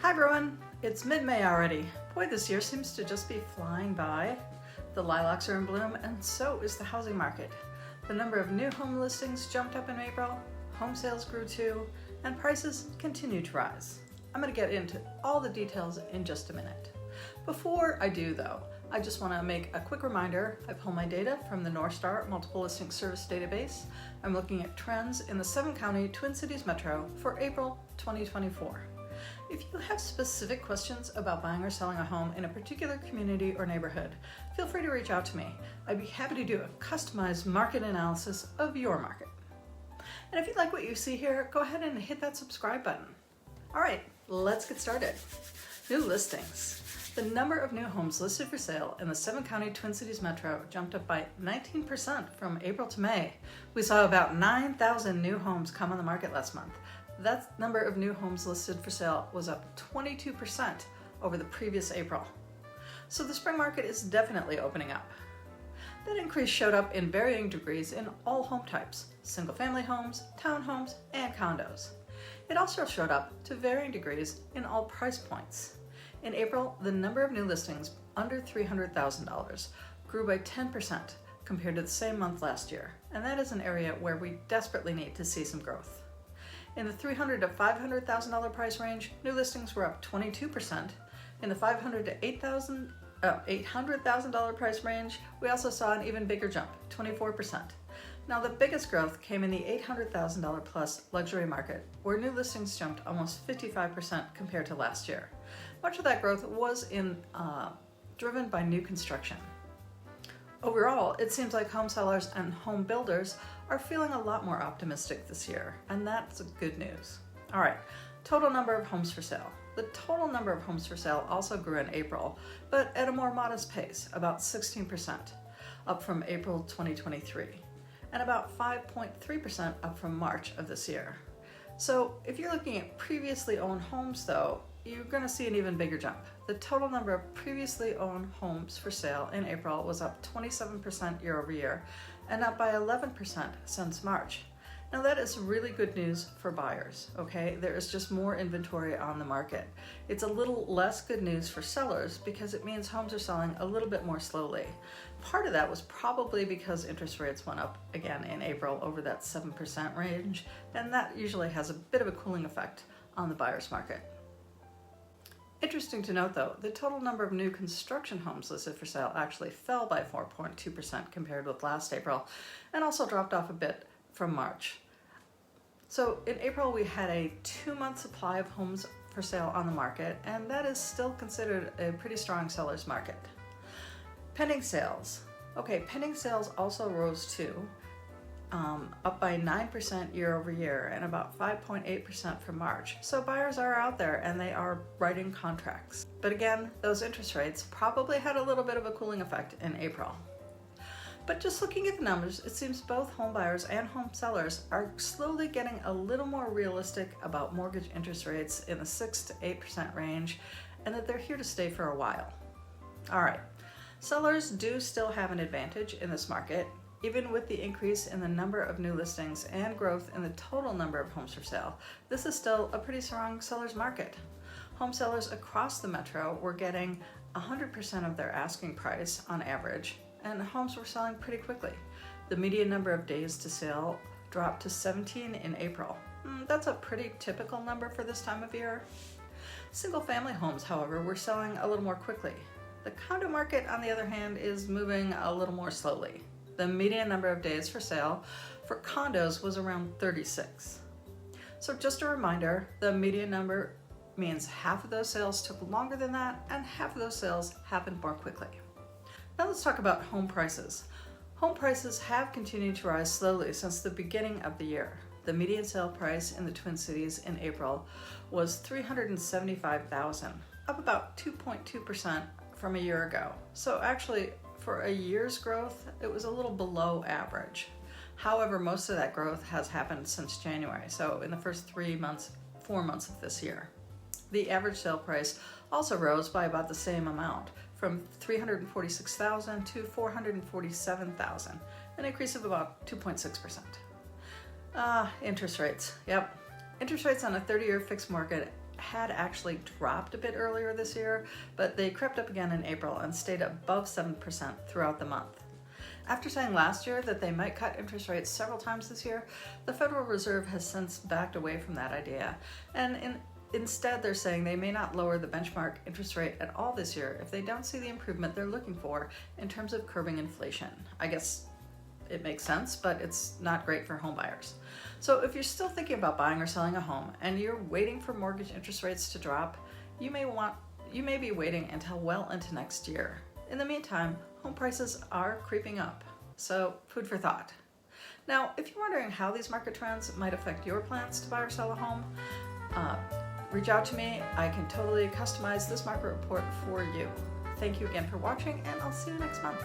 Hi everyone, it's mid-May already. Boy, this year seems to just be flying by. The lilacs are in bloom and so is the housing market. The number of new home listings jumped up in April, home sales grew too, and prices continue to rise. I'm going to get into all the details in just a minute. Before I do though, I just want to make a quick reminder. I pull my data from the Northstar Multiple Listing Service database. I'm looking at trends in the 7-county Twin Cities metro for April 2024. If you have specific questions about buying or selling a home in a particular community or neighborhood, feel free to reach out to me. I'd be happy to do a customized market analysis of your market. And if you like what you see here, go ahead and hit that subscribe button. All right, let's get started. New listings. The number of new homes listed for sale in the 7-county Twin Cities metro jumped up by 19% from April to May. We saw about 9,000 new homes come on the market last month. That number of new homes listed for sale was up 22% over the previous April. So the spring market is definitely opening up. That increase showed up in varying degrees in all home types: single-family homes, townhomes, and condos. It also showed up to varying degrees in all price points. In April, the number of new listings under $300,000 grew by 10% compared to the same month last year, and that is an area where we desperately need to see some growth. In the $300,000 to $500,000 price range, new listings were up 22%. In the $500,000 to $800,000 price range, we also saw an even bigger jump, 24%. Now the biggest growth came in the $800,000 plus luxury market, where new listings jumped almost 55% compared to last year. Much of that growth was driven by new construction. Overall, it seems like home sellers and home builders are feeling a lot more optimistic this year, and that's good news. All right, total number of homes for sale. The total number of homes for sale also grew in April, but at a more modest pace, about 16%, up from April 2023, and about 5.3% up from March of this year. So if you're looking at previously owned homes though, you're going to see an even bigger jump. The total number of previously owned homes for sale in April was up 27% year over year and up by 11% since March. Now that is really good news for buyers, okay? There is just more inventory on the market. It's a little less good news for sellers because it means homes are selling a little bit more slowly. Part of that was probably because interest rates went up again in April over that 7% range, and that usually has a bit of a cooling effect on the buyer's market. Interesting to note though, the total number of new construction homes listed for sale actually fell by 4.2% compared with last April, and also dropped off a bit from March. So in April we had a 2-month supply of homes for sale on the market, and that is still considered a pretty strong seller's market. Pending sales. Okay, pending sales also rose too, up by 9% year over year and about 5.8% from March. So buyers are out there and they are writing contracts. But again, those interest rates probably had a little bit of a cooling effect in April. But just looking at the numbers, it seems both home buyers and home sellers are slowly getting a little more realistic about mortgage interest rates in the 6 to 8% range, and that they're here to stay for a while. All right, sellers do still have an advantage in this market. Even with the increase in the number of new listings and growth in the total number of homes for sale, this is still a pretty strong seller's market. Home sellers across the metro were getting 100% of their asking price on average, and homes were selling pretty quickly. The median number of days to sale dropped to 17 in April. That's a pretty typical number for this time of year. Single-family homes, however, were selling a little more quickly. The condo market, on the other hand, is moving a little more slowly. The median number of days for sale for condos was around 36. So just a reminder, the median number means half of those sales took longer than that and half of those sales happened more quickly. Now let's talk about home prices. Home prices have continued to rise slowly since the beginning of the year. The median sale price in the Twin Cities in April was $375,000, up about 2.2% from a year ago. So actually, for a year's growth, it was a little below average. However, most of that growth has happened since January, so in the first 4 months of this year. The average sale price also rose by about the same amount, from $346,000 to $447,000, an increase of about 2.6%. Interest rates. Yep. Interest rates on a 30-year fixed mortgage had actually dropped a bit earlier this year, but they crept up again in April and stayed above 7% throughout the month. After saying last year that they might cut interest rates several times this year, the Federal Reserve has since backed away from that idea, and instead they're saying they may not lower the benchmark interest rate at all this year if they don't see the improvement they're looking for in terms of curbing inflation. I guess it makes sense, but it's not great for home buyers. So if you're still thinking about buying or selling a home and you're waiting for mortgage interest rates to drop, you may be waiting until well into next year. In the meantime, home prices are creeping up, so food for thought. Now, if you're wondering how these market trends might affect your plans to buy or sell a home, reach out to me. I can totally customize this market report for you. Thank you again for watching, and I'll see you next month.